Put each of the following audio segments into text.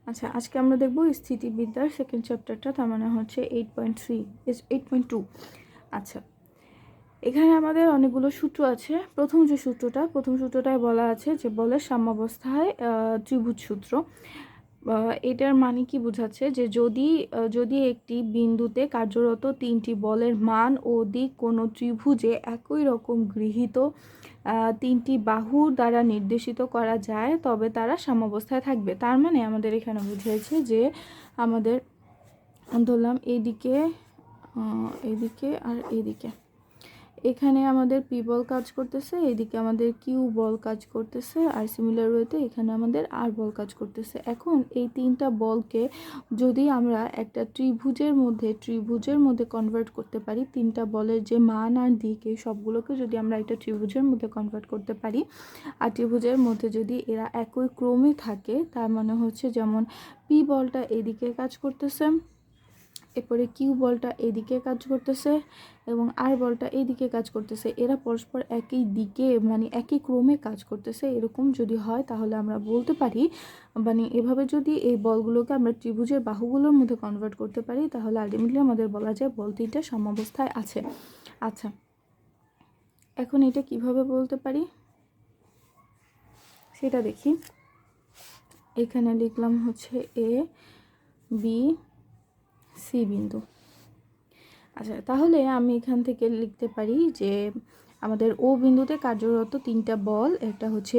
আচ্ছা, আজকে আমরা দেখব স্থিতিবিদ্যার সেকেন্ড চ্যাপ্টারটা, তার মানে হচ্ছে 8.2। আচ্ছা, এখানে আমাদের অনেকগুলো সূত্র আছে। প্রথম সূত্রটায় বলা আছে যে বলের সাম্যাবস্থায় ত্রিভুজ সূত্র। এটার মানে কি বোঝাচ্ছে যে যদি একটি বিন্দুতে কার্যরত তিনটি বলের মান ও দিক কোনো ত্রিভুজে একই রকম গৃহীত তিনটি বাহু দ্বারা নির্দেশিত করা যায় তবে তারা সাম্যাবস্থায় থাকবে। তার মানে আমাদের এখানে বুঝিয়েছে যে আমাদের ধরলাম এদিকে আর এদিকে, এখানে আমাদের পি বল কাজ করতেছে, এইদিকে আমাদের কিউ বল কাজ করতেছে, আর সিমিলার ওয়েতে এখানে আমাদের আর বল কাজ করতেছে। এখন এই তিনটা বলকে যদি আমরা একটা ত্রিভুজের মধ্যে কনভার্ট করতে পারি, তিনটা বলের যে মান আর দিক এই সবগুলোকে যদি আমরা একটা ত্রিভুজের মধ্যে কনভার্ট করতে পারি, আর ত্রিভুজের মধ্যে যদি এরা একই ক্রমে থাকে, তার মানে হচ্ছে যেমন পি বলটা এদিকে কাজ করতেছে, এরপরে কিউ বলটা এদিকে কাজ করতেছে এবং আর বলটা এইদিকে কাজ করতেছে, এরা পরস্পর একই দিকে মানে একই ক্রমে কাজ করতেছে, এরকম যদি হয় তাহলে আমরা বলতে পারি, মানে এভাবে যদি এই বলগুলোকে আমরা ত্রিভুজের বাহুগুলোর মধ্যে কনভার্ট করতে পারি তাহলে আলটিমেটলি আমাদের বলা যায় বল তিনটা সাম্যাবস্থায় আছে। আচ্ছা, এখন এটা কিভাবে বলতে পারি সেটা দেখি। এখানে লিখলাম হচ্ছে এ বি সি বিন্দু। আচ্ছা, তাহলে আমি এখান থেকে লিখতে পারি যে আমাদের ও বিন্দুতে কার্যরত তিনটা বল, একটা হচ্ছে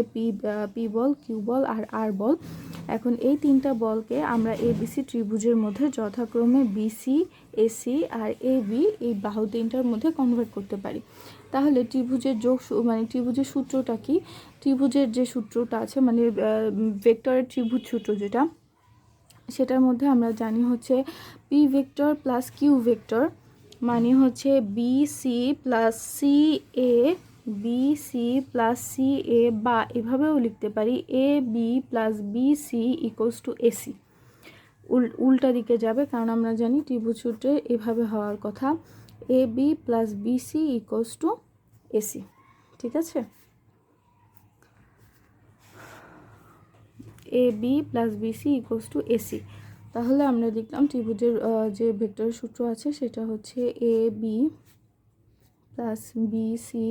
পি বল, কিউ বল আর আর বল। এখন এই তিনটা বলকে আমরা এবিসি ত্রিভুজের মধ্যে যথাক্রমে বিসি, এসি আর এবি এই বাহু তিনটার মধ্যে কনভার্ট করতে পারি। তাহলে ত্রিভুজের ত্রিভুজের সূত্রটা কি? ত্রিভুজের যে সূত্রটা আছে মানে ভেক্টরের ত্রিভুজ সূত্র যেটা, সেটার মধ্যে আমরা জানি হচ্ছে P vector plus Q vector মানে হচ্ছে BC plus C A, BC plus C A, বা এভাবেও লিখতে পারি A B plus BC equals to AC. উল্টা দিকে যাবে, কারণ আমরা জানি ত্রিভুজ সূত্রে এভাবে হওয়ার কথা, A B plus BC equals to AC. ঠিক আছে, A B plus BC equals to AC. তাহলে আমরা লিখলাম ত্রিভুজের যে ভেক্টর সূত্র আছে সেটা হচ্ছে A B plus BC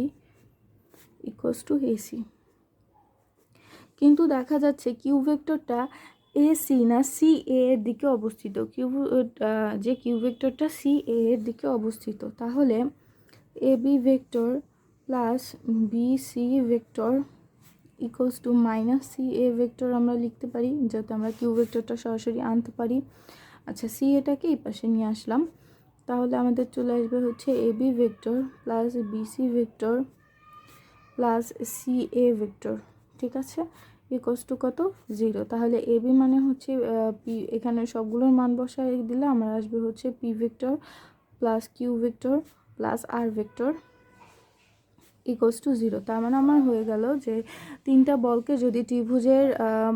equals to AC. কিন্তু দেখা যাচ্ছে কিউ ভেক্টরটা এসি না সি এ এর দিকে অবস্থিত, কিউ ভেক্টরটা সি এ এর দিকে অবস্থিত। তাহলে A B vector plus BC vector equals to minus C A vector আমরা লিখতে পারি, যাতে আমরা কিউ ভেক্টরটা সরাসরি আনতে পারি। আচ্ছা, সি এটাকে এই পাশে নিয়ে আসলাম, তাহলে আমাদের চলে আসবে হচ্ছে A B vector plus BC vector plus C A vector. ঠিক আছে, ইকুয়ালস টু কত? 0। তাহলে এ বি মানে হচ্ছে পি, এখানে সবগুলোর মান বসায় দিলে আমার আসবে হচ্ছে P vector plus Q vector plus R vector equals to 0। তার মানে আমার হয়ে গেল যে তিনটা বলকে যদি ত্রিভুজের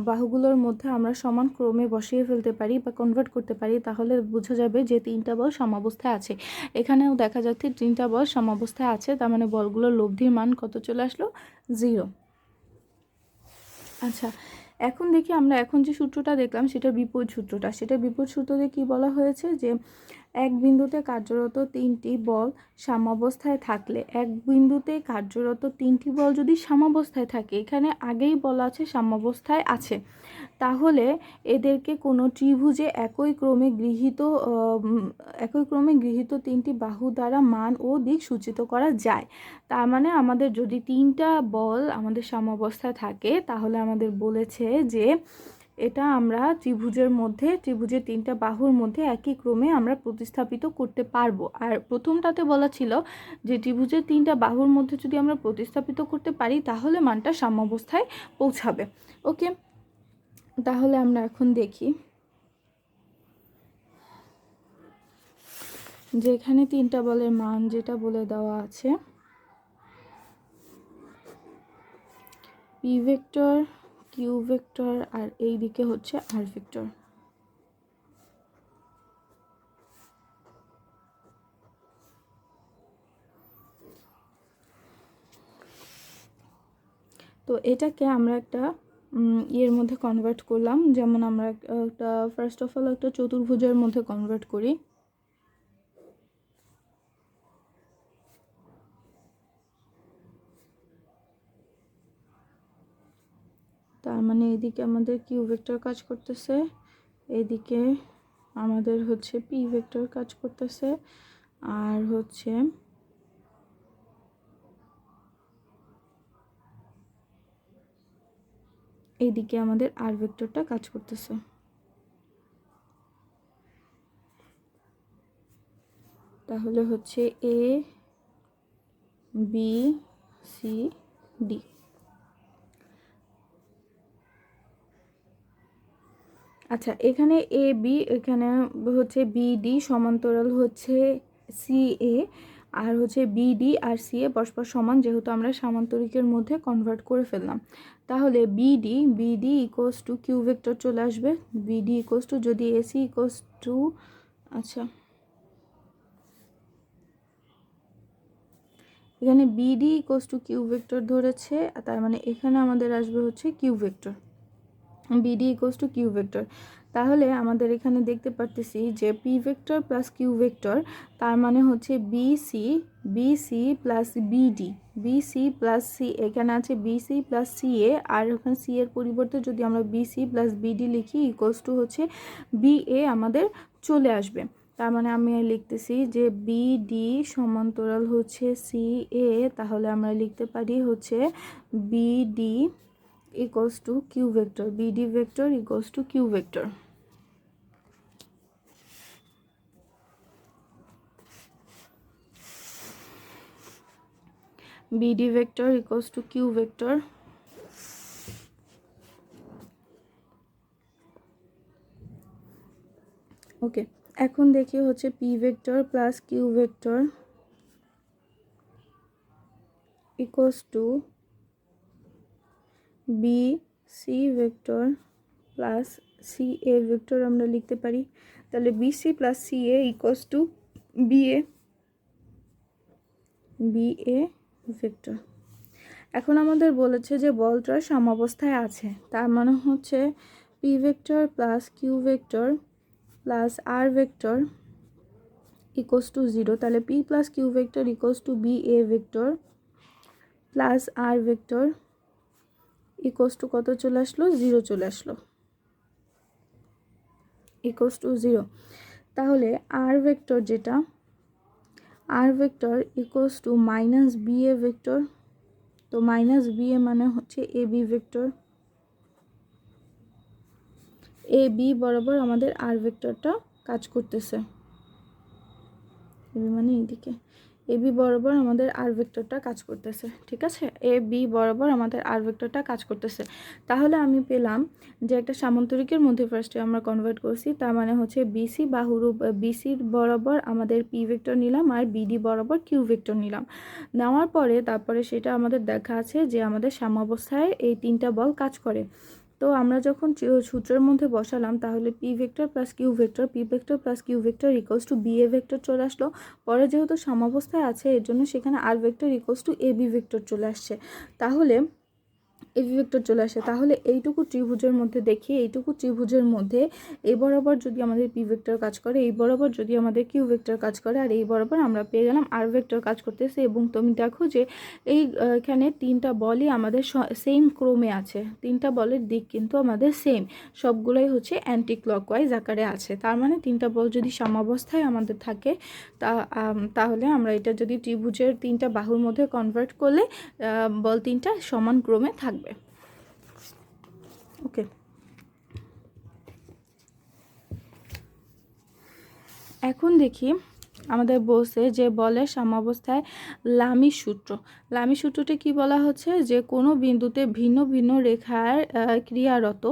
বাহুগুলোর মধ্যে আমরা সমান ক্রমে বসিয়ে ফেলতে পারি বা কনভার্ট করতে পারি তাহলে বোঝা যাবে যে তিনটা বল সাম্যাবস্থায় আছে। এখানেও দেখা যাচ্ছে তিনটা বল সাম্যাবস্থায় আছে, তার মানে বলগুলোর লব্ধির মান কত চলে আসলো? 0। আচ্ছা, এখন দেখি আমরা এখন যে সূত্রটা দেখলাম সেটা বিপরীত সূত্রটা, সেটা বিপরীত সূত্রে কি বলা হয়েছে যে এক বিন্দুতে কার্যরত তিনটি বল সাম্যাবস্থায় থাকলে, এক বিন্দুতে কার্যরত তিনটি বল যদি সাম্যাবস্থায় থাকে, এখানে আগেই বলা আছে সাম্যাবস্থায় আছে, তাহলে এদেরকে কোনো ত্রিভুজে একই ক্রমে গৃহীত তিনটি বাহু দ্বারা মান ও দিক সূচিত করা যায়। তার মানে আমাদের যদি তিনটা বল আমাদের সাম্যাবস্থায় থাকে তাহলে আমাদের বলেছে যে এটা আমরা ত্রিভুজের তিনটা বাহুর মধ্যে একই ক্রমে আমরা প্রতিস্থাপিত করতে পারবো। আর প্রথমটাতে বলা ছিল যে ত্রিভুজের তিনটা বাহুর মধ্যে যদি আমরা প্রতিস্থাপিত করতে পারি তাহলে মানটা সাম্যাবস্থায় পৌঁছাবে। ওকে, তাহলে আমরা এখন দেখি যে এখানে তিনটা বলের মান যেটা বলে দেওয়া আছে, পি ভেক্টর, কিউ ভেক্টর আর এই দিকে হচ্ছে আর ভেক্টর। তো এটাকে আমরা একটা এর মধ্যে কনভার্ট করলাম। যেমন আমরা একটা ফার্স্ট অফ অল একটা চতুর্ভুজের মধ্যে কনভার্ট করি। তার মানে এদিকে আমাদের কিউ ভেক্টর কাজ করতেছে, এদিকে আমাদের হচ্ছে পি ভেক্টর কাজ করতেছে, আর হচ্ছে এইদিকে আমাদের আর ভেক্টরটা কাজ করতেছে। তাহলে হচ্ছে এ বি সি ডি। আচ্ছা, এখানে এ বি, এখানে হচ্ছে বিডি সমান্তরাল হচ্ছে সি এ, আর হচ্ছে বিডি আর সি এ পরস্পর সমান, যেহেতু আমরা সামান্তরিকের মধ্যে কনভার্ট করে ফেললাম। তাহলে BD equals to Q vector চলে আসবে। বিডি ইকোয়াস টু, যদি এসি ইকোয়াস টু, আচ্ছা এখানে BD equals to Q vector ধরেছে, তার মানে এখানে আমাদের আসবে হচ্ছে Q vector, BD equals to Q vector. তাহলে আমাদের এখানে দেখতে পারতেছি যে P vector plus Q vector, তার মানে হচ্ছে BC plus BC plus C, এখানে আছে বিসি প্লাস সি এ, আর ওখানে সি এর পরিবর্তে যদি আমরা বিসি প্লাস বিডি লিখি ইকোয়াস টু হচ্ছে বি এ আমাদের চলে আসবে। তার মানে আমি লিখতেছি যে বিডি সমান্তরাল হচ্ছে সি এ, তাহলে আমরা লিখতে পারি হচ্ছে BD equals to q vector, bd vector equals to q vector. bd vector equals to q vector. ওকে, এখন দেখি হচ্ছে p vector plus q vector equals to b c vector plus c a vector আমরা লিখতে পারি। তাহলে bc plus ca equals to ba vector. এখন আমাদের বলেছে যে বলটা সাম্যাবস্থায় আছে, তার মানে হচ্ছে P vector plus Q vector plus R vector equals to 0। তাহলে P plus Q vector equals to B A vector plus R vector equals to কত চলে আসলো, 0 চলে আসলো, ইকোয়াস টু 0। তাহলে আর ভেক্টর যেটা, R vector equals to minus B A vector, তো minus B A মানে হচ্ছে A B vector, A B বরাবর আমাদের আর ভেক্টরটা কাজ করতেছে, এবি মানে এইদিকে এ বি বরাবর আমাদের আর ভেক্টরটা কাজ করতেছে। ঠিক আছে, এ বি বরাবর আমাদের আর ভেক্টরটা কাজ করতেছে। তাহলে আমি পেলাম যে একটা সামান্তরিকের মধ্যে ফার্স্টে আমরা কনভার্ট করছি, তার মানে হচ্ছে বিসি বাহুরূপ বিসির বরাবর আমাদের পি ভেক্টর নিলাম, আর বিডি বরাবর কিউ ভেক্টর নিলাম। নেওয়ার পরে তারপরে সেটা আমাদের দেখা আছে যে আমাদের সাম্যাবস্থায় এই তিনটা বল কাজ করে। তো আমরা যখন সূত্রের মধ্যে বসালাম, তাহলে P vector plus Q vector, P vector plus Q vector equals to B A vector চলে আসলো। পরে যেহেতু সাম্যাবস্থায় আছে, এর জন্য সেখানে R vector equals to A B vector চলে আসছে। তাহলে এবি ভেক্টর চলে আসে। তাহলে এইটুকু ত্রিভুজের মধ্যে দেখি, এইটুকু ত্রিভুজের মধ্যে এই বরাবর যদি আমাদের পি ভেক্টর কাজ করে, এই বরাবর যদি আমাদের কিউ ভেক্টর কাজ করে, আর এই বরাবর আমরা পেয়ে গেলাম আর ভেক্টর কাজ করতেছে। এবং তুমি দেখো যে এই এখানে তিনটা বলই আমাদের সেম ক্রমে আছে, তিনটা বলের দিক কিন্তু আমাদের সেম, সবগুলোই হচ্ছে অ্যান্টি ক্লকওয়াইজ আকারে আছে। তার মানে তিনটা বল যদি সাম্যাবস্থায় আমাদের থাকে, তাহলে আমরা এটা যদি ত্রিভুজের তিনটা বাহুর মধ্যে কনভার্ট করলে বল তিনটা সমান ক্রমে থাকবে। ওকে, এখন দেখি আমাদের বলছে যে বলের সাম্যাবস্থায় লামি সূত্র। লামি সূত্রটি কি বলা হচ্ছে, যে কোনো বিন্দুতে ভিন্ন ভিন্ন রেখার ক্রিয়ারত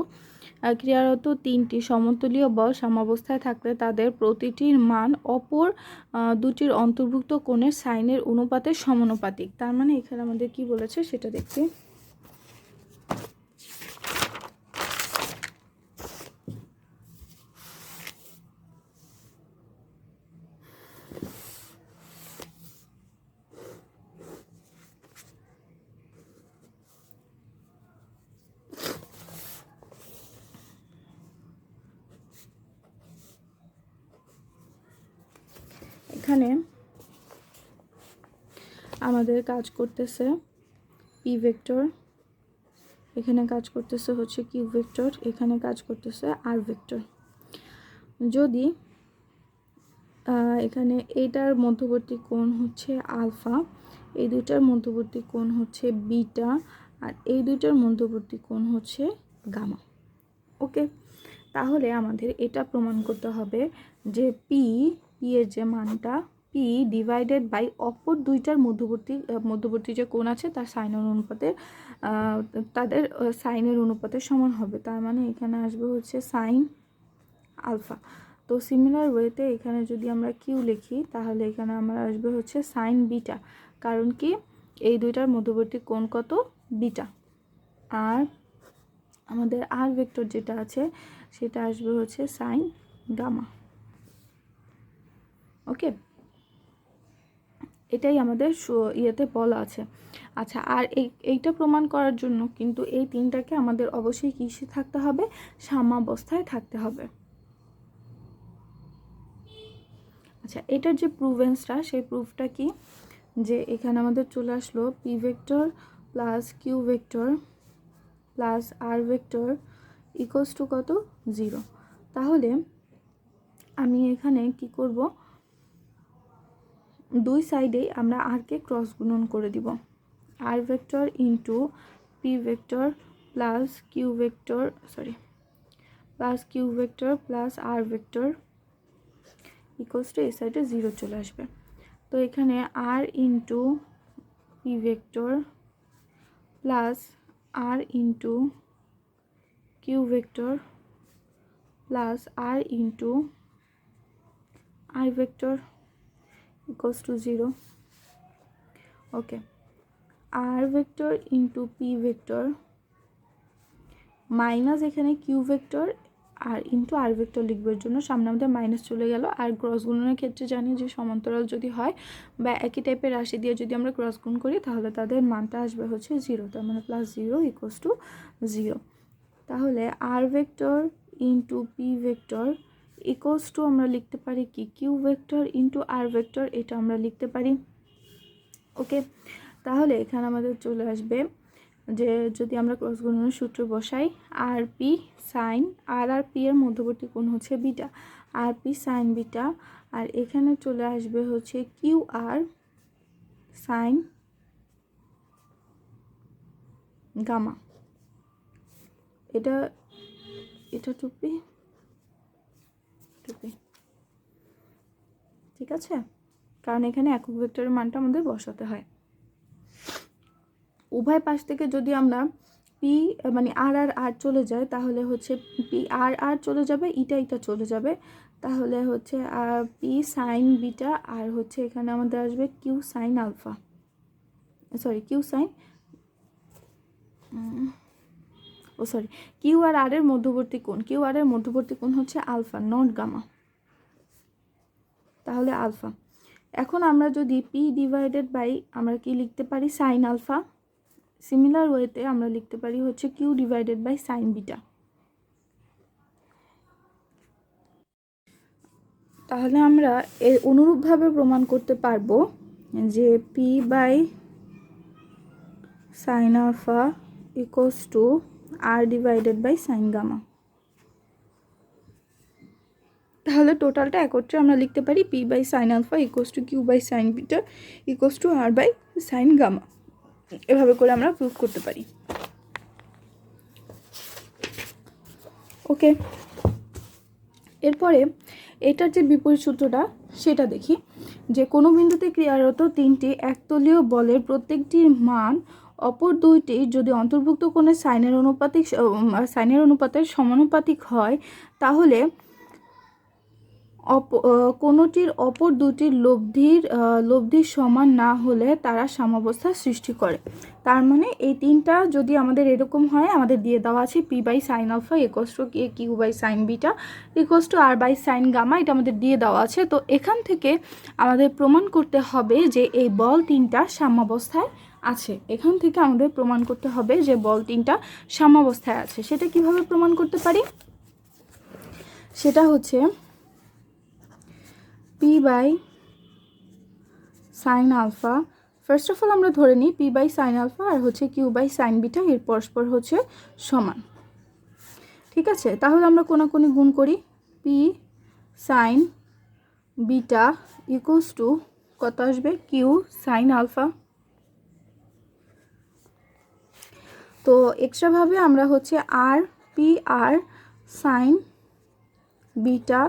তিনটি সমতলীয় বল সাম্যাবস্থায় থাকলে তাদের প্রতিটির মান অপর দুটির অন্তর্ভুক্ত কোণের সাইনের অনুপাতের সমানুপাতিক। তার মানে এখানে আমাদের কি বলেছে সেটা দেখছি। এখানে আমাদের কাজ করতেছে পি ভেক্টর, এখানে কাজ করতেছে হচ্ছে কিউ ভেক্টর, এখানে কাজ করতেছে আর ভেক্টর। যদি এখানে এইটার মধ্যবর্তী কোণ হচ্ছে আলফা, এই দুইটার মধ্যবর্তী কোণ হচ্ছে বিটা, আর এই দুইটার মধ্যবর্তী কোণ হচ্ছে গামা। ওকে, তাহলে আমাদের এটা প্রমাণ করতে হবে যে পি এর যে মানটা পি ডিভাইডেড বাই অপর দুইটার মধ্যবর্তী যে কোণ আছে তার সাইনের অনুপাতের তাদের সাইনের অনুপাতের সমান হবে। তার মানে এখানে আসবে হচ্ছে সাইন আলফা। তো সিমিলার ওয়েতে এখানে যদি আমরা কিউ লিখি তাহলে এখানে আমরা আসবে হচ্ছে সাইন বিটা, কারণ কি এই দুইটার মধ্যবর্তী কোণ কত, বিটা। আর আমাদের আর ভেক্টর যেটা আছে সেটা আসবে হচ্ছে সাইন গামা। ওকে, এটাই আমাদের ইয়েতে বলা আছে। আচ্ছা, আর এইটা প্রমাণ করার জন্য কিন্তু এই তিনটাকে আমাদের অবশ্যই কিসে থাকতে হবে, সাম্যাবস্থায় থাকতে হবে। আচ্ছা, এটার যে প্রুভেন্সটা সেই প্রুফটা কি, যে এখানে আমাদের চলে আসলো P vector plus Q vector plus R vector equals to কত, 0। তাহলে আমি এখানে কি করব, দুই সাইডেই আমরা আরকে ক্রস গুণন করে দিব। R vector into P vector plus Q vector plus R vector equals to এই সাইডে 0 চলে আসবে। তো এখানে R into P vector plus R into Q vector plus R into R vector equals to 0. Okay, r vector into p vector minus এখানে Q vector R into R vector লিখবার জন্য সামনে আমাদের মাইনাস চলে গেল। আর ক্রস গুণনের ক্ষেত্রে জানি যে সমান্তরাল যদি হয় বা একই টাইপের রাশি দিয়ে যদি আমরা ক্রস গুণ করি তাহলে তাদের মানটা আসবে হচ্ছে 0, তার মানে +0 ইকুয়ালস টু 0। তাহলে R vector into P vector equals to আমরা লিখতে পারি কি, Q vector into R vector, এটা আমরা লিখতে পারি। ওকে, তাহলে এখানে আমাদের চলে আসবে যে যদি আমরা ক্রস গুণনের সূত্র বসাই, আর পি সাইন আর পি এর মধ্যবর্তী কোণ হচ্ছে বিটা, আর পি সাইন বিটা, আর এখানে চলে আসবে হচ্ছে কিউ আর সাইন গামা। এটা টুপি ঠিক আছে, কারণ এখানে একক ভেক্টরের মানটা আমাদের বসাতে হয়। উভয় পাশ থেকে যদি আমরা পি মানে আর চলে যায় তাহলে হচ্ছে পি আর চলে যাবে, ইটা চলে যাবে, তাহলে হচ্ছে পি সাইন বিটা আর হচ্ছে এখানে আমাদের আসবে Q sine alpha, Q R এর মধ্যবর্তী কোণ হচ্ছে আলফা, নট গামা, তাহলে আলফা। এখন আমরা যদি পি ডিভাইডেড বাই আমরা কি লিখতে পারি, সাইন আলফা। সিমিলার ওয়েতে আমরা লিখতে পারি হচ্ছে Q divided by sine beta. তাহলে আমরা এর অনুরূপভাবে প্রমাণ করতে পারবো যে P by sine alpha equals to R divided by sine gamma. তাহলে টোটালটা একত্রে আমরা লিখতে পারি P by sine alpha equals to Q by sine beta equals to R by sine gamma. এভাবে করে আমরা প্রুভ করতে পারি। ওকে, এরপরে এটার যে বিপরীত সূত্রটা সেটা দেখি, যে কোনো বিন্দুতে ক্রিয়ারত তিনটি একতলীয় বলের প্রত্যেকটির মান অপর দুইটি যদি অন্তর্ভুক্ত কোণের সাইনের অনুপাতের সমানুপাতিক হয় তাহলে কোনটির অপর দুটির লব্ধির সমান না হলে তারা সাম্যাবস্থা সৃষ্টি করে। তার মানে এই তিনটা যদি আমাদের এরকম হয়, আমাদের দিয়ে দেওয়া আছে P by sine alpha equals to Q by sine beta equals to R by sine gamma, এটা আমাদের দিয়ে দেওয়া আছে। তো এখান থেকে আমাদের প্রমাণ করতে হবে যে এই বল তিনটা সাম্যাবস্থায় আছে। এখান থেকে আমাদের প্রমাণ করতে হবে যে বল তিনটা সাম্যাবস্থায় আছে। সেটা কিভাবে প্রমাণ করতে পারি, সেটা হচ্ছে P by sine alpha. First of all আমরা ধরে নিই পি বাই সাইন আলফা আর হচ্ছে কিউ বাই সাইন বিটা এর পরস্পর হচ্ছে সমান। ঠিক আছে, তাহলে আমরা কোনাকুনি গুণ করি। P sign beta equals to কত আসবে, কিউ সাইন আলফা। তো এক্সট্রাভাবে আমরা হচ্ছে আর পি আর সাইন বিটা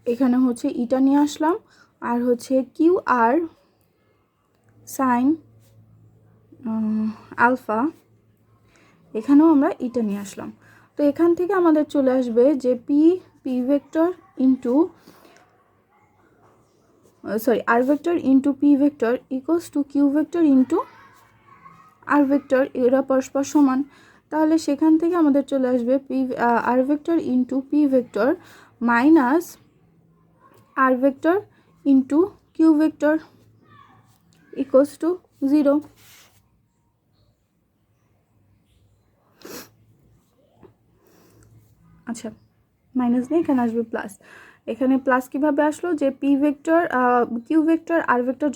এখানে হচ্ছে ইটা নিয়ে আসলাম, আর হচ্ছে কিউ আর সাইন আলফা এখানেও আমরা ইটা নিয়ে আসলাম। তো এখান থেকে আমাদের চলে আসবে যে P vector into R vector into P vector equals to Q vector into R vector, এরা পরস্পর সমান। তাহলে সেখান থেকে আমাদের চলে আসবে R vector into P vector minus R vector into Q vector equals to 0। আচ্ছা, মাইনাস দিয়ে এখানে আসবে প্লাস। এখানে প্লাস কিভাবে আসলো, যে পি ভেক্টর কিউ ভেক্টর আর ভেক্টর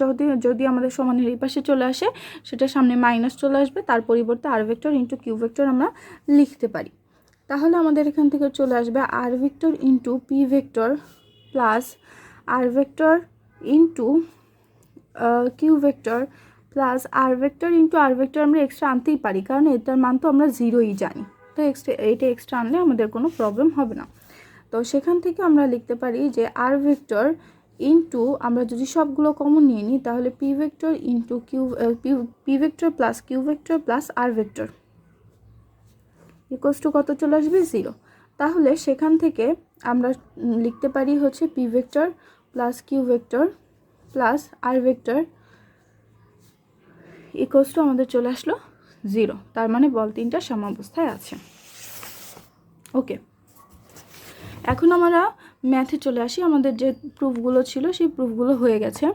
যদি আমাদের সমানের এই পাশে চলে আসে সেটা সামনে মাইনাস চলে আসবে, তার পরিবর্তে R vector into Q vector আমরা লিখতে পারি। তাহলে আমাদের এখান থেকে চলে আসবে R vector into P vector plus R vector into Q vector plus R vector into R vector আমরা এক্সট্রা আনতেই পারি, কারণ এটার মান তো আমরা 0ই জানি। তো এটা এক্সট্রা আনলে আমাদের কোনো প্রবলেম হবে না। তো সেখান থেকে আমরা লিখতে পারি যে আর ভেক্টর ইন্টু, আমরা যদি সবগুলো কমন নিয়ে নিই তাহলে P vector into P vector plus Q vector plus R vector equals to কত চলে আসবে, 0। তাহলে সেখান থেকে আমরা লিখতে পারি হচ্ছে P vector plus Q vector plus R vector equals to আমাদের চলে আসলো 0। তার মানে বল তিনটা সাম্যাবস্থায় আছে। ওকে, এখন আমরা ম্যাথে চলে আসি। আমাদের যে প্রুফগুলো ছিল সেই প্রুফগুলো হয়ে গেছে।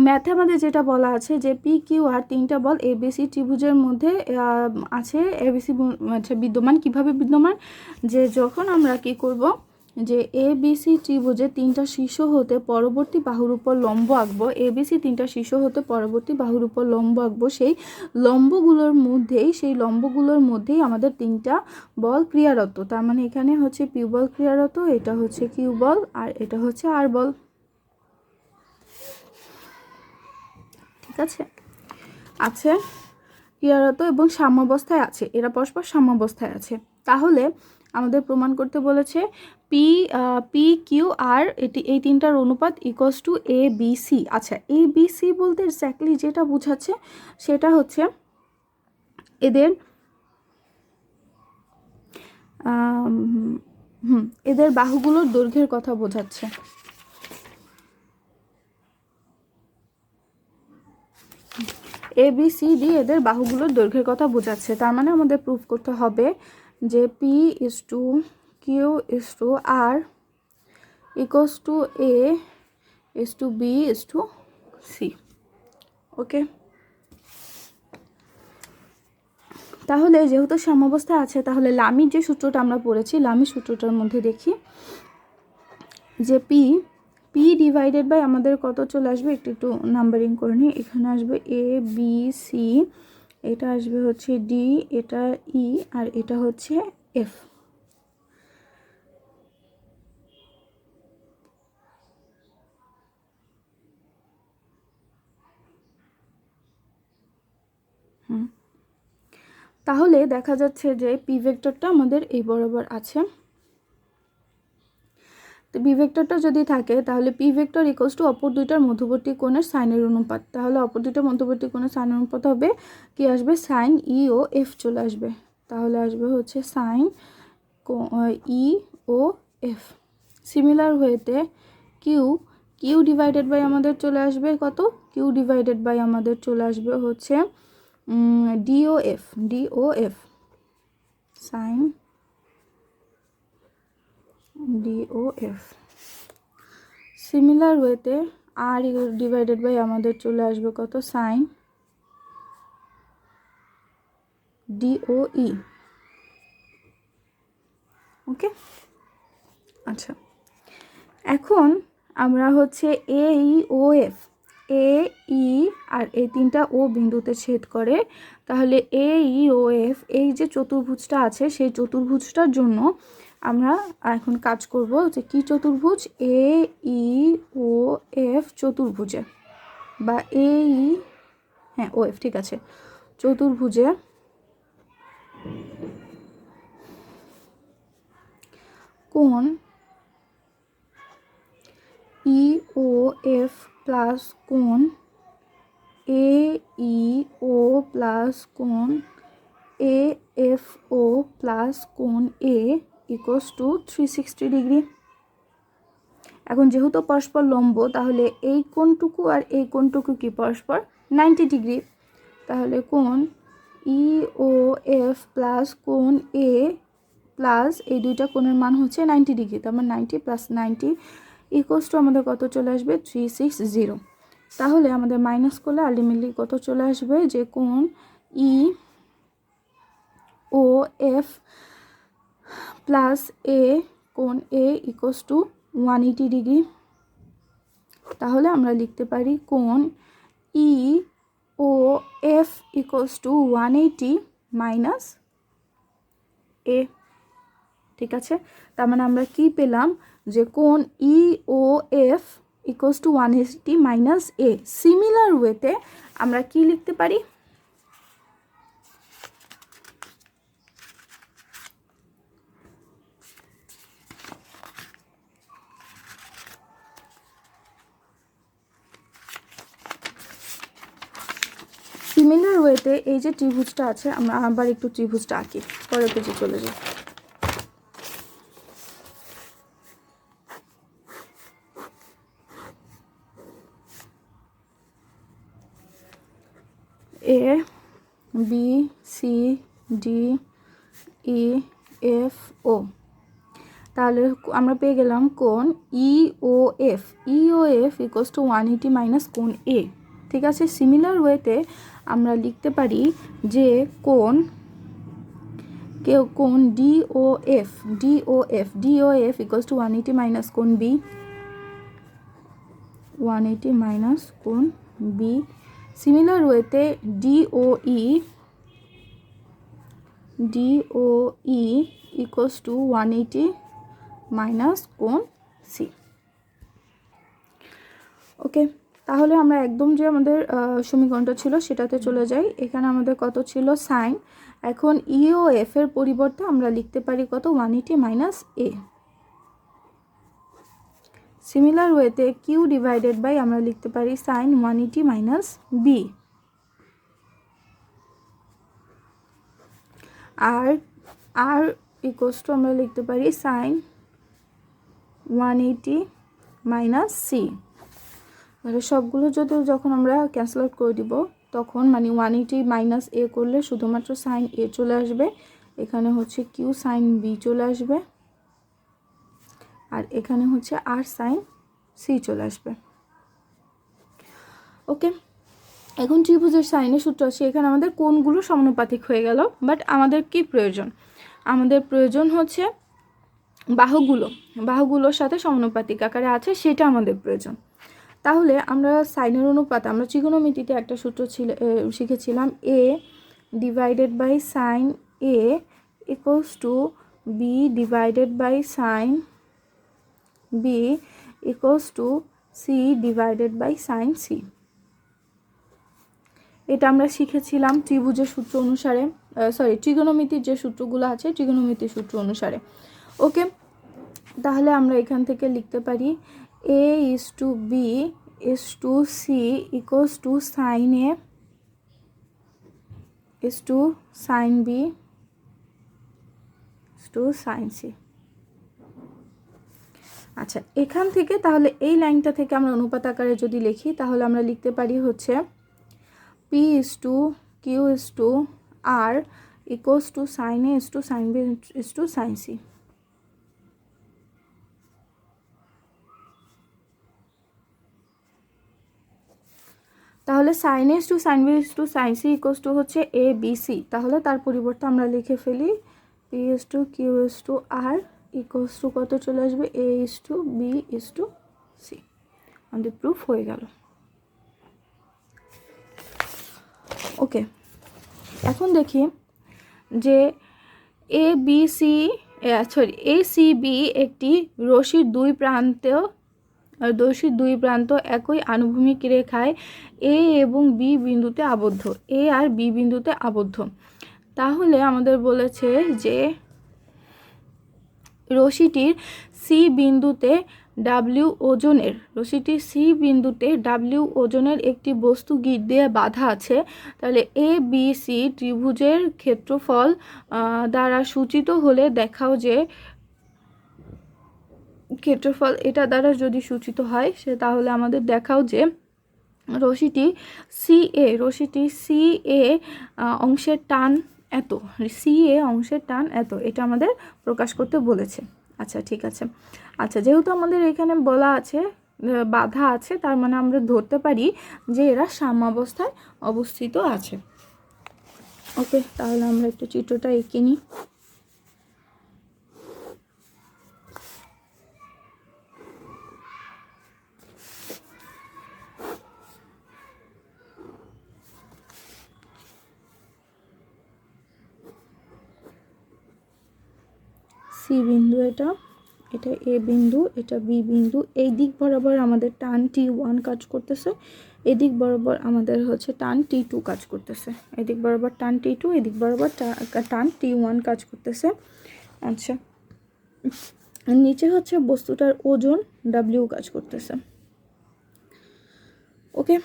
ম্যাথে আমাদের যেটা বলা আছে যে পি কিউ আর তিনটা বল এবিসি ত্রিভুজের মধ্যে আছে। এবিসি আচ্ছা বিদ্যমান, কিভাবে বিদ্যমান, যে যখন আমরা কি করব, যে এবিসি ত্রিভুজে তিনটা শীর্ষ হতে পরবর্তী বাহুর উপর লম্ব আঁকবো। এবিসি তিনটা শীর্ষ হতে পরবর্তী বাহুর উপর লম্ব আঁকবো। সেই লম্বগুলোর মধ্যেই আমাদের তিনটা বল ক্রিয়ারত। তার মানে এখানে হচ্ছে পি বল ক্রিয়ারত, এটা হচ্ছে কিউ বল, আর এটা হচ্ছে আর বল। ঠিক আছে, আছে ক্রিয়ারত এবং সাম্যাবস্থায় আছে, এরা পরস্পর সাম্যাবস্থায় আছে। তাহলে আমাদের প্রমাণ করতে বলেছে পি কিউ আর এই তিনটার অনুপাত equals to A B C. আচ্ছা, এ বি সি বলতে এক্স্যাক্টলি যেটা বোঝাচ্ছে সেটা হচ্ছে এদের বাহুগুলোর দৈর্ঘ্যের কথা বোঝাচ্ছে। এ বি সি ডি এদের বাহুগুলোর দৈর্ঘ্যের কথা বোঝাচ্ছে। তার মানে আমাদের প্রুফ করতে হবে যে P is to Q is to R equals to A is to B is to C. Okay, তাহলে যেহেতু সাম্যাবস্থা আছে, তাহলে লামির যে সূত্রটা আমরা পড়েছি, লামির সূত্রটার মধ্যে দেখি যে পি ডিভাইডেড বাই আমাদের কত চলে আসবে, একটু নাম্বারিং করে নিই। এখানে আসবে এ বি সি, এটা আসবে হচ্ছে ডি, এটা ই, আর এটা হচ্ছে এফ। তাহলে দেখা যাচ্ছে যে পি ভেক্টরটা আমাদের এই বরাবর আছে। তো পি ভেক্টরটা যদি থাকে তাহলে পি ভেক্টর ইকুয়ালস টু অপর দুইটার মধ্যবর্তী কোণের সাইনের অনুপাত। তাহলে অপর দুইটার মধ্যবর্তী কোণের সাইনের অনুপাত হবে কি, আসবে সাইন ই ও এফ চলে আসবে। তাহলে আসবে হচ্ছে সাইন ই ও এফ। সিমিলার ওয়েতে কিউ ডিভাইডেড বাই আমাদের চলে আসবে কত, কিউ ডিভাইডেড বাই আমাদের চলে আসবে হচ্ছে ডিওএফ সাইন ডিওএফ। সিমিলার ওয়েতে আর ডিভাইডেড বাই আমাদের চলে আসবে কত, সাইন ডিওই। ওকে, আচ্ছা, এখন আমরা হচ্ছে এ ই ও এফ, এ ই আর এই তিনটা ও বিন্দুতে ছেদ করে, তাহলে এ ই ও এফ এই যে চতুর্ভুজটা আছে সেই চতুর্ভুজটার জন্য আমরা এখন কাজ করব যে কি চতুর্ভুজ, এ ই ও এফ চতুর্ভুজে বা এ ই, হ্যাঁ ও এফ ঠিক আছে, চতুর্ভুজে কোণ ই ও এফ প্লাস কোণ এ ই ও প্লাস কোণ এ এফ ও প্লাস কোণ এ ইকুয়ালস টু 360 ডিগ্রি। এখন যেহেতু পরস্পর লম্ব, তাহলে এই কোণটুকু আর এই কোণটুকু কি পরস্পর 90 ডিগ্রি। তাহলে কোণ ই ও এফ প্লাস কোণ এ প্লাস এই দুইটা কোণের মান হচ্ছে 90 ডিগ্রি, তার মানে 90 প্লাস 90 ইকুয়ালস টু আমাদের কত চলে আসবে 360। তাহলে আমাদের মাইনাস করলে আলটিমেটলি কত চলে আসবে, যে কোণ ই ও এফ প্লাস এ কোণ এ ইকুয়ালস টু 180 ডিগ্রি। তাহলে আমরা লিখতে পারি কোণ E O F equals to 180 minus A. ঠিক আছে, তার মানে আমরা কি পেলাম, যে কোণ E O F equals to 180 minus A. Similar ওয়েতে আমরা কি লিখতে পারি, সিমিলার ওয়েতে এই যে ত্রিভুজটা আছে, আমরা আবার একটু ত্রিভুজটা আঁকি, পরের পেজে চলে যাই। A B C D E F O, তাহলে আমরা পেয়ে গেলাম কোণ E O F, E O F equals to 180 minus কোণ এ। ঠিক আছে, সিমিলার ওয়েতে আমরা লিখতে পারি যে কোণ D O F, equals to 180 minus কোণ বি, 180 মাইনাস কোণ বি। সিমিলার ওয়েতে DO E equals to 180 minus কোণ সি। ওকে, তাহলে আমরা একদম যে আমাদের সমীকরণটা ছিল সেটাতে চলে যাই। এখানে আমাদের কত ছিল সাইন, এখন ই ও এফ এর পরিবর্তে আমরা লিখতে পারি কত 180 মাইনাস এ। সিমিলার ওয়েতে কিউ ডিভাইডেড বাই আমরা লিখতে পারি sine 180 minus B, R equals to আমরা লিখতে পারি সাইন 180 মাইনাস সি। তাহলে সবগুলো যখন আমরা ক্যান্সেল আউট করে দিব, তখন মানে 180 মাইনাস এ করলে শুধুমাত্র সাইন এ চলে আসবে, এখানে হচ্ছে কিউ সাইন বি চলে আসবে, আর এখানে হচ্ছে আর সাইন সি চলে আসবে। ওকে, এখন ত্রিভুজের সাইনের সূত্র আছে, এখানে আমাদের কোণগুলো সমানুপাতিক হয়ে গেল, বাট আমাদের কি প্রয়োজন, আমাদের প্রয়োজন হচ্ছে বাহুগুলোর সাথে সমানুপাতিক আকারে আছে সেটা আমাদের প্রয়োজন। তাহলে আমরা সাইনের অনুপাত, আমরা ত্রিকোণমিতিতে একটা সূত্র শিখেছিলাম, A divided by sine A equals to B divided by sine B equals to C divided by sine C. এটা আমরা শিখেছিলাম ত্রিভুজের সূত্র অনুসারে, ত্রিকোণমিতির যে সূত্রগুলো আছে ত্রিকোণমিতির সূত্র অনুসারে। ওকে, তাহলে আমরা এখান থেকে লিখতে পারি A is to B is to C equals to sine A is to sine B is to sine C. আচ্ছা, এখান থেকে তাহলে এই লাইনটা থেকে আমরা অনুপাত আকারে যদি লিখি, তাহলে আমরা লিখতে পারি হচ্ছে P is to Q is to R equals to sine A is to sine B is to sine C. তাহলে sine is to sine B is to sine C equals to হচ্ছে এ বি সি। তাহলে তার পরিবর্তে আমরা লিখে ফেলি P is to Q is to R equals to কত চলে আসবে, A is to B is to C. আমাদের প্রুফ হয়ে গেল। ওকে, এখন দেখি যে ACB একটি রশির দুই প্রান্ত একই আনুভূমিক রেখায় এ এবং বি বিন্দুতে আবদ্ধ, এ আর বি বিন্দুতে আবদ্ধ। তাহলে আমাদের বলেছে যে রশিটির সি বিন্দুতে ডাব্লিউ ওজনের একটি বস্তু গিট দিয়ে বাঁধা আছে। তাহলে ABC ত্রিভুজের ক্ষেত্রফল দ্বারা সূচিত হলে দেখাও যে ক্ষেত্রফল এটা দ্বারা যদি সূচিত হয় তাহলে আমাদের দেখাও যে রশিটি CA অংশের টান এত, CA অংশের টান এত, এটা আমাদের প্রকাশ করতে বলেছে। আচ্ছা ঠিক আছে। আচ্ছা, যেহেতু আমাদের এখানে বলা আছে বাধা আছে, তার মানে আমরা ধরতে পারি যে এরা সাম্যাবস্থায় অবস্থিত আছে। ওকে, তাহলে আমরা একটু চিত্রটা এঁকে নিই। সি বিন্দু, এটা এ বিন্দু, এটা বি বিন্দু। এই দিক বরাবর আমাদের টান T1 কাজ করতেছে, এদিক বরাবর আমাদের হচ্ছে টান T2 কাজ করতেছে। এদিক বরাবর টান T2, এদিক বরাবর টান T1 কাজ করতেছে। আচ্ছা, নিচে হচ্ছে বস্তুটার ওজন W কাজ করতেছে। ওকে,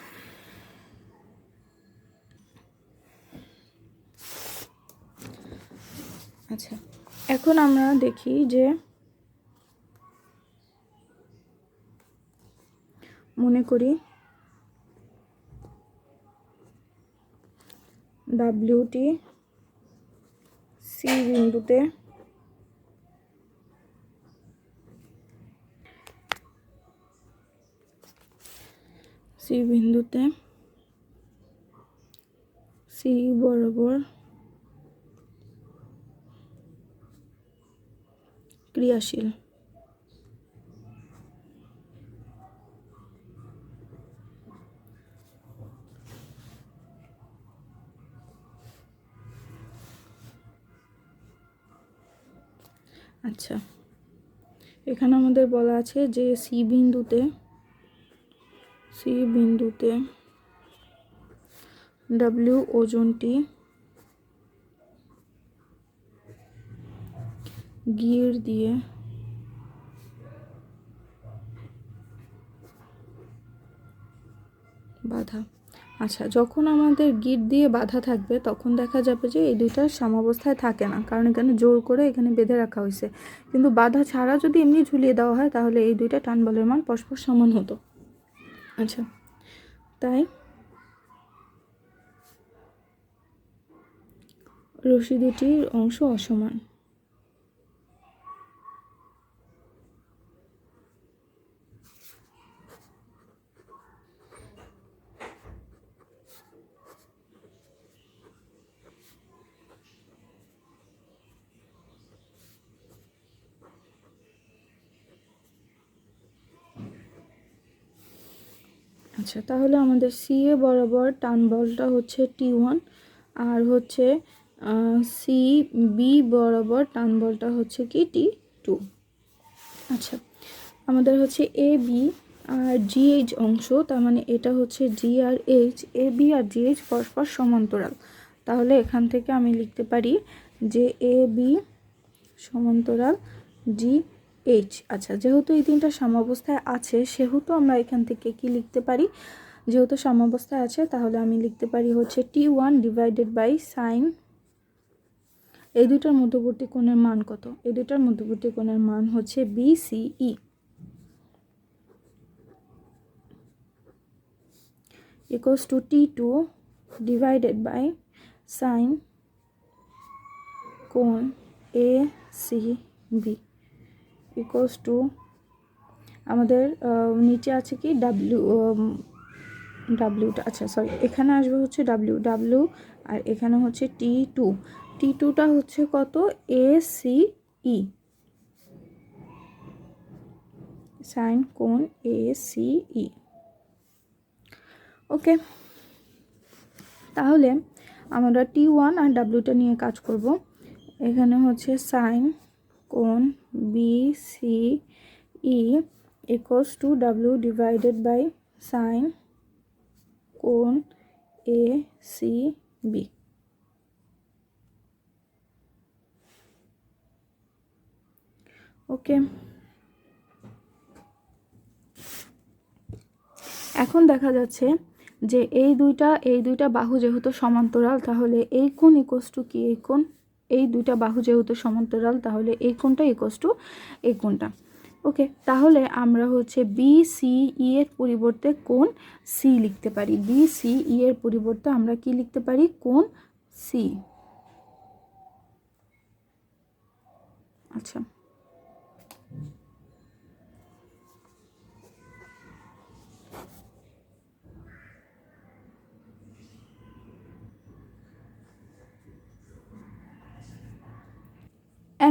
আচ্ছা এখন আমরা দেখি যে মনে করি ডাব্লিউটি সি বিন্দুতে সি বরাবর ক্রিয়াশীল। আচ্ছা, এখানে আমাদের বলা আছে যে সি বিন্দুতে ডাব্লিউ ওজনটি গিয়ার দিয়ে বাধা। আচ্ছা, যখন আমাদের গিট দিয়ে বাধা থাকবে তখন দেখা যাবে যে এই দুইটা সাম্যাবস্থায় থাকে না, কারণ এখানে জোর করে এখানে বেঁধে রাখা হয়েছে। কিন্তু বাধা ছাড়া যদি এমনি ঝুলিয়ে দেওয়া হয় তাহলে এই দুইটা টান বলের মান পরস্পর সমান হতো। আচ্ছা, তাই রশি দুটির অংশ অসমান। আচ্ছা, তাহলে আমাদের CA বরাবর টান বলটা হচ্ছে T1 আর হচ্ছে CB বরাবর টান বলটা হচ্ছে কি T2। আচ্ছা, আমাদের হচ্ছে AB আর GH অংশ, তার মানে এটা হচ্ছে G আর H, AB আর GH পরস্পর সমান্তরাল। তাহলে এখান থেকে আমি লিখতে পারি যে AB সমান্তরাল GH। আচ্ছা, যেহেতু এই তিনটা সাম্যাবস্থায় আছে সেহেতু আমরা এখান থেকে কি লিখতে পারি, যেহেতু সাম্যাবস্থায় আছে তাহলে আমি লিখতে পারি হচ্ছে T1 ডিভাইডেড বাই সাইন। এই দুটার মধ্যবর্তী কোণের মান কত? এই দুটার মধ্যবর্তী কোণের মান হচ্ছে BCE equals to T2 divided by sin কোণ ACB equals to আমাদের নিচে আছে কি ডাব্লিউটা, আচ্ছা সরি, এখানে আসবে হচ্ছে ডাব্লিউ আর এখানে হচ্ছে T2টা হচ্ছে কত? ACE সাইন কোণ ACE। ওকে, তাহলে আমরা T1 আর ডাব্লিউটা নিয়ে কাজ করব। এখানে হচ্ছে সাইন কোণ BCE equals to W divided by sine কোণ ACB। ওকে, এখন দেখা যাচ্ছে যে এই দুইটা বাহু যেহেতু সমান্তরাল, তাহলে এই কোণ ইকুয়ালস টু কি, এই কোণ, এই দুইটা বাহু যেহেতু সমান্তরাল তাহলে এই কোণটা ইকুয়ালস টু এই কোণটা। ওকে, তাহলে আমরা হচ্ছে BCE এর পরিবর্তে কোণ C লিখতে পারি। BCE এর পরিবর্তে আমরা কি লিখতে পারি, কোণ C। আচ্ছা,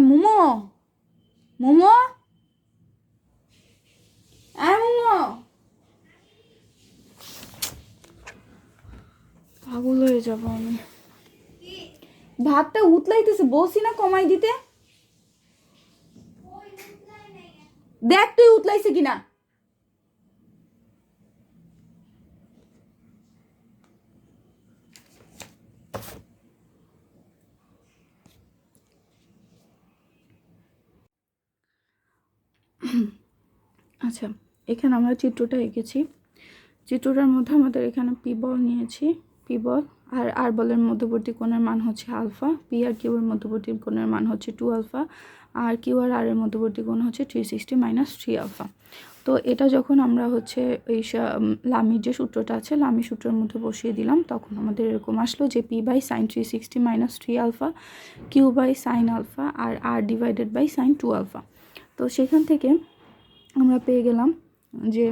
মোমো মোমো মোমো, পাগল হয়ে যাব আমি। ভাতটা উতলাইতেছে, বলছি না কমাই দিতে। দেখ তুই উতলাইছে কিনা। আচ্ছা, এখানে আমরা চিত্রটা এঁকেছি। চিত্রটার মধ্যে আমাদের এখানে পি বল নিয়েছি, পি বল আর বলের মধ্যবর্তী কোণের মান হচ্ছে আলফা, পি আর কিউ এর মধ্যবর্তী কোণের মান হচ্ছে 2 আলফা, আর কিউ আর এর মধ্যবর্তী কোণ হচ্ছে 360 মাইনাস 3 আলফা। তো এটা যখন আমরা হচ্ছে এই লামির যে সূত্রটা আছে, লামি সূত্রের মধ্যে বসিয়ে দিলাম, তখন আমাদের এরকম আসলো যে P by sine 360 minus 3 alpha, Q by sine alpha, আর R divided by sine 2 alpha. তো সেখান থেকে আমরা পেয়ে গেলাম যে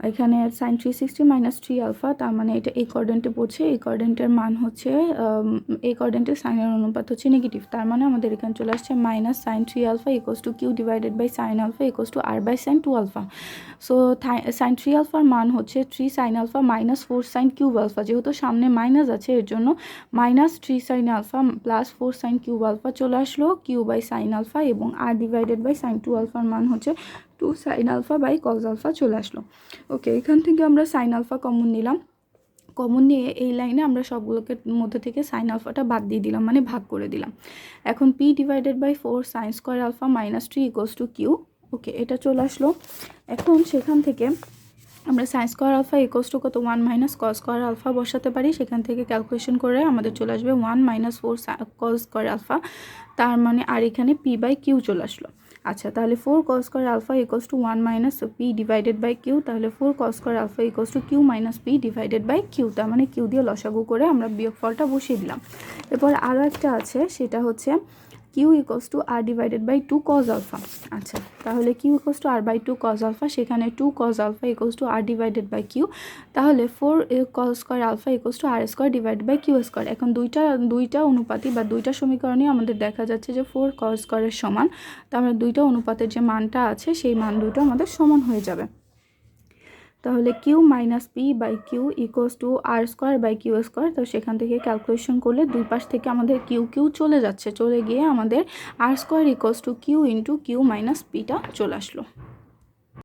এখানে সাইন 360 মাইনাস 3 আলফা, তার মানে এটা এই কোঅর্ডিনেটে পড়ছে, এই কোঅর্ডিনেটের মান হচ্ছে এই কোঅর্ডিনেটের সাইনের অনুপাত হচ্ছে নেগেটিভ, তার মানে আমাদের এখানে চলে আসছে minus sine 3 alpha equals to Q divided by sine alpha equals to R by sine 2 alpha. So sine 3 আলফার মান হচ্ছে 3 sine alpha minus 4 sine cube alpha, যেহেতু সামনে মাইনাস আছে এর জন্য minus 3 sine alpha plus 4 sine cube alpha চলে আসলো কিউ বাই সাইন আলফা, এবং আর ডিভাইডেড বাই সাইন 2 আলফার মান হচ্ছে 2 sine alpha by cos alpha চলে আসলো। ওকে, এখান থেকে আমরা সাইন আলফা কমন নিলাম, কমন নিয়ে এই লাইনে আমরা সবগুলোকে মধ্যে থেকে সাইন আলফাটা বাদ দিয়ে দিলাম, মানে ভাগ করে দিলাম। এখন P divided by 4 sine square alpha minus 3 equals to Q. Okay, এটা চলে আসলো। এখন সেখান থেকে আমরা sine square alpha equals to কত 1 মাইনাস কজ স্কোয়ার আলফা বসাতে পারি, সেখান থেকে ক্যালকুলেশন করে আমাদের চলে আসবে 1 মাইনাস 4 কজ স্কোয়ার আলফা, তার মানে আর এখানে পি বাই কিউ চলে আসলো। আচ্ছা, তাহলে 4 cos square alpha equals to 1 minus P divided by Q, তাহলে 4 cos square alpha equals to Q minus P divided by Q, তার মানে কিউ দিয়ে লসাগু করে আমরা বিয়োগফলটা বসিয়ে দিলাম। এরপর আরও একটা আছে, সেটা হচ্ছে Q equals to R divided by 2 cos alpha. আচ্ছা, তাহলে Q equals to R by 2 cos alpha, সেখানে 2 cos alpha equals to R divided by Q, তাহলে 4 cos square alpha equals to R square divided by Q square. এখন দুইটা অনুপাতই বা দুইটা সমীকরণই আমাদের দেখা যাচ্ছে যে 4 কজ স্কোয়ারের সমান, তাহলে দুইটা অনুপাতের যে মানটা আছে সেই মান দুটো আমাদের সমান হয়ে যাবে। তাহলে Q minus P by Q equals to R square by Q square. তো সেখান থেকে ক্যালকুলেশন করলে দুই পাশ থেকে আমাদের কিউ কিউ চলে যাচ্ছে, চলে গিয়ে আমাদের R square equals to Q into Q minus পিটা চলে আসলো।